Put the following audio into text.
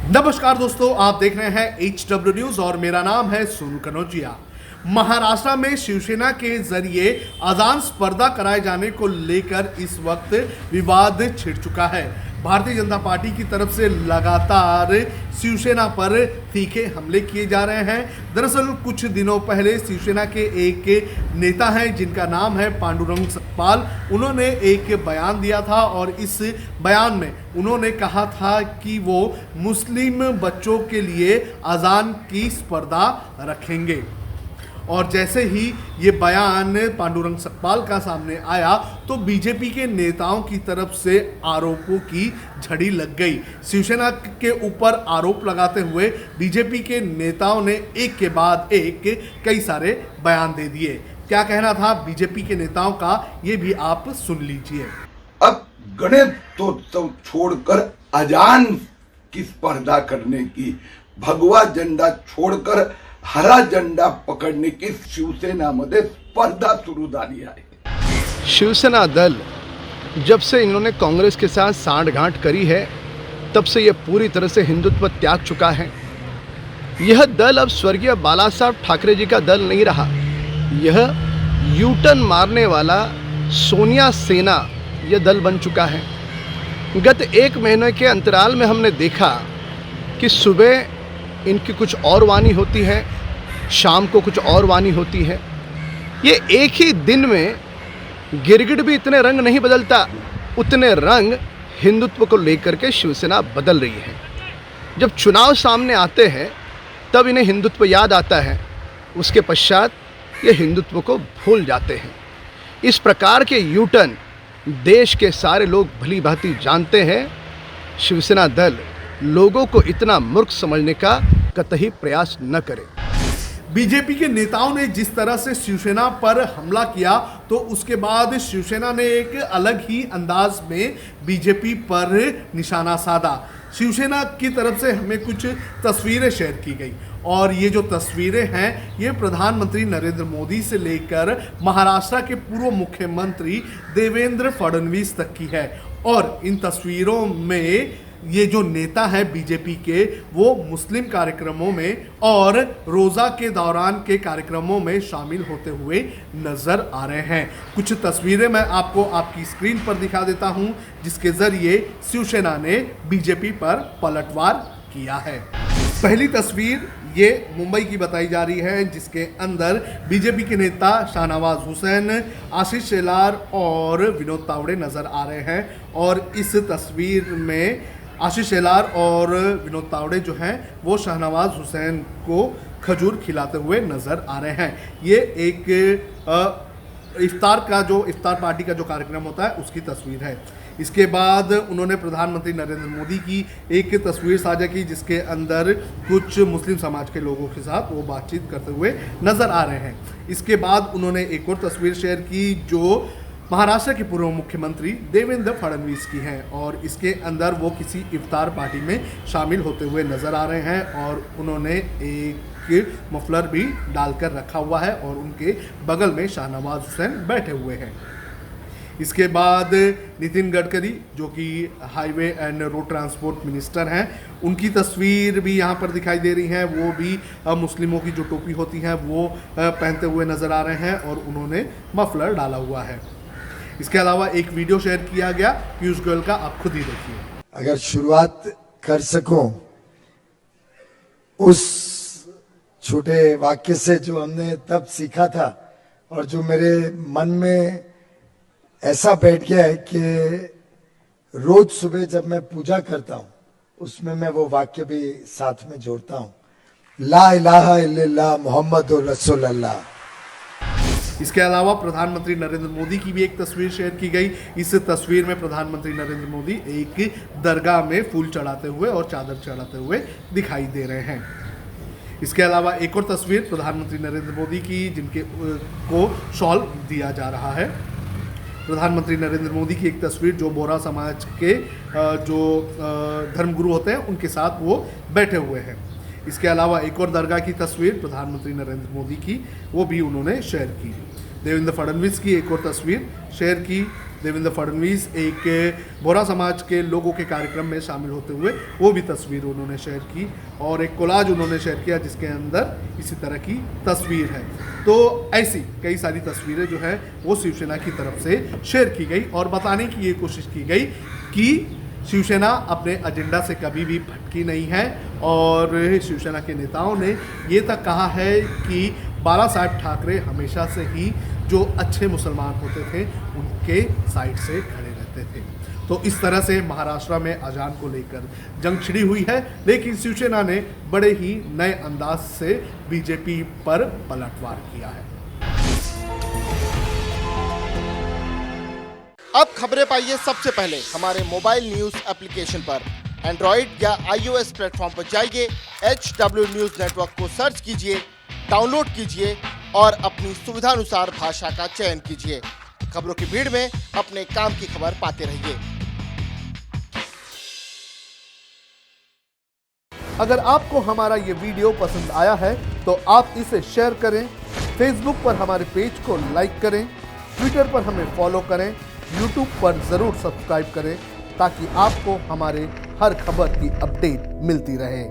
नमस्कार दोस्तों, आप देख रहे हैं HW न्यूज और मेरा नाम है सोनू कनौजिया। महाराष्ट्र में शिवसेना के जरिए अजान स्पर्धा कराए जाने को लेकर इस वक्त विवाद छिड़ चुका है। भारतीय जनता पार्टी की तरफ से लगातार शिवसेना पर तीखे हमले किए जा रहे हैं। दरअसल कुछ दिनों पहले शिवसेना के एक नेता हैं जिनका नाम है पांडुरंग सकपाल, उन्होंने एक बयान दिया था और इस बयान में उन्होंने कहा था कि वो मुस्लिम बच्चों के लिए अजान की स्पर्धा रखेंगे। और जैसे ही ये बयान पांडुरंग सकपाल का सामने आया तो बीजेपी के नेताओं की तरफ से आरोपों की झड़ी लग गई। शिवसेना के ऊपर आरोप लगाते हुए बीजेपी के नेताओं ने एक के बाद एक कई सारे बयान दे दिए। क्या कहना था बीजेपी के नेताओं का, ये भी आप सुन लीजिए। अब गणेशोत्सव छोड़कर अजान की स्पर्धा करने की, भगवा झंडा छोड़कर हरा झंडा पकडणे की शिवसेनामध्ये स्पर्धा सुरू झाली आहे। शिवसेना दल जब से इन्होंने कांग्रेस के साथ सांठगांठ करी है तब से यह पूरी तरह से हिंदुत्व त्याग चुका है। यह दल अब स्वर्गीय बाला साहब ठाकरे जी का दल नहीं रहा। यह यूटर्न मारने वाला सोनिया सेना यह दल बन चुका है। गत एक महीने के अंतराल में हमने देखा कि सुबह इनकी कुछ और वाणी होती है, शाम को कुछ और वाणी होती है। ये एक ही दिन में गिरगिट भी इतने रंग नहीं बदलता, उतने रंग हिंदुत्व को लेकर के शिवसेना बदल रही है। जब चुनाव सामने आते हैं तब इन्हें हिंदुत्व याद आता है, उसके पश्चात ये हिंदुत्व को भूल जाते हैं। इस प्रकार के यूटर्न देश के सारे लोग भली भांति जानते हैं। शिवसेना दल लोगों को इतना मूर्ख समझने का कतई प्रयास न करे। बीजेपी के नेताओं ने जिस तरह से शिवसेना पर हमला किया तो उसके बाद शिवसेना ने एक अलग ही अंदाज में बीजेपी पर निशाना साधा। शिवसेना की तरफ से हमें कुछ तस्वीरें शेयर की गई और ये जो तस्वीरें हैं ये प्रधानमंत्री नरेंद्र मोदी से लेकर महाराष्ट्र के पूर्व मुख्यमंत्री देवेंद्र फडणवीस तक की है। और इन तस्वीरों में ये जो नेता है बीजेपी के, वो मुस्लिम कार्यक्रमों में और रोज़ा के दौरान के कार्यक्रमों में शामिल होते हुए नज़र आ रहे हैं। कुछ तस्वीरें मैं आपको आपकी स्क्रीन पर दिखा देता हूं जिसके ज़रिए शिवसेना ने बीजेपी पर पलटवार किया है। पहली तस्वीर ये मुंबई की बताई जा रही है जिसके अंदर बीजेपी के नेता शाहनवाज हुसैन, आशीष शेलार और विनोद तावड़े नज़र आ रहे हैं। और इस तस्वीर में आशीष शेलार और विनोद तावड़े जो हैं वो शाहनवाज हुसैन को खजूर खिलाते हुए नज़र आ रहे हैं। ये एक इफ्तार पार्टी का जो कार्यक्रम होता है उसकी तस्वीर है। इसके बाद उन्होंने प्रधानमंत्री नरेंद्र मोदी की एक तस्वीर साझा की जिसके अंदर कुछ मुस्लिम समाज के लोगों के साथ वो बातचीत करते हुए नज़र आ रहे हैं। इसके बाद उन्होंने एक और तस्वीर शेयर की जो महाराष्ट्र के पूर्व मुख्यमंत्री देवेंद्र फडणवीस की है और इसके अंदर वो किसी इफ्तार पार्टी में शामिल होते हुए नज़र आ रहे हैं और उन्होंने एक मफलर भी डालकर रखा हुआ है और उनके बगल में शाहनवाज हुसैन बैठे हुए हैं। इसके बाद नितिन गडकरी जो कि highway and road transport minister हैं, उनकी तस्वीर भी यहाँ पर दिखाई दे रही है। वो भी मुस्लिमों की जो टोपी होती है वो पहनते हुए नज़र आ रहे हैं और उन्होंने मफलर डाला हुआ है। इसके अलावा एक वीडियो शेयर किया गया पीयूष गोयल का, आप खुद ही देखिए। अगर शुरुआत कर सकूं उस छोटे वाक्य से जो हमने तब सीखा था और जो मेरे मन में ऐसा बैठ गया है कि रोज सुबह जब मैं पूजा करता हूं उसमें मैं वो वाक्य भी साथ में जोड़ता हूं, ला इलाहा इल्लल्लाह मुहम्मदुर रसूलुल्लाह। इसके अलावा प्रधानमंत्री नरेंद्र मोदी की भी एक तस्वीर शेयर की गई। इस तस्वीर में प्रधानमंत्री नरेंद्र मोदी एक दरगाह में फूल चढ़ाते हुए और चादर चढ़ाते हुए दिखाई दे रहे हैं। इसके अलावा एक और तस्वीर प्रधानमंत्री नरेंद्र मोदी की जिनके को शॉल दिया जा रहा है। प्रधानमंत्री नरेंद्र मोदी की एक तस्वीर जो बोहरा समाज के जो धर्मगुरु होते हैं उनके साथ वो बैठे हुए हैं। इसके अलावा एक और दरगाह की तस्वीर प्रधानमंत्री नरेंद्र मोदी की वो भी उन्होंने शेयर की। देवेंद्र फडणवीस की एक और तस्वीर शेयर की देवेंद्र फडणवीस एक बोहरा समाज के लोगों के कार्यक्रम में शामिल होते हुए वो भी तस्वीर उन्होंने शेयर की और एक कोलाज उन्होंने शेयर किया जिसके अंदर इसी तरह की तस्वीर है। तो ऐसी कई सारी तस्वीरें जो है वो शिवसेना की तरफ से शेयर की गई और बताने की ये कोशिश की गई कि शिवसेना अपने एजेंडा से कभी भी भटकी नहीं है और शिवसेना के नेताओं ने ये तक कहा है कि बाला साहब ठाकरे हमेशा से ही जो अच्छे मुसलमान होते थे उनके साइड से खड़े रहते थे। तो इस तरह से महाराष्ट्र में अजान को लेकर जंग छिड़ी हुई है, लेकिन शिवसेना ने बड़े ही नए अंदाज से बीजेपी पर पलटवार किया है। अब खबरें पाइए सबसे पहले हमारे मोबाइल न्यूज एप्लीकेशन पर। एंड्रॉइड या iOS प्लेटफॉर्म पर जाइए, HW न्यूज नेटवर्क को सर्च कीजिए, डाउनलोड कीजिए और अपनी सुविधानुसार भाषा का चयन कीजिए। खबरों की भीड़ में अपने काम की खबर पाते रहिए। अगर आपको हमारा ये वीडियो पसंद आया है तो आप इसे शेयर करें, फेसबुक पर हमारे पेज को लाइक करें, ट्विटर पर हमें फॉलो करें, यूट्यूब पर ज़रूर सब्सक्राइब करें ताकि आपको हमारे हर खबर की अपडेट मिलती रहे।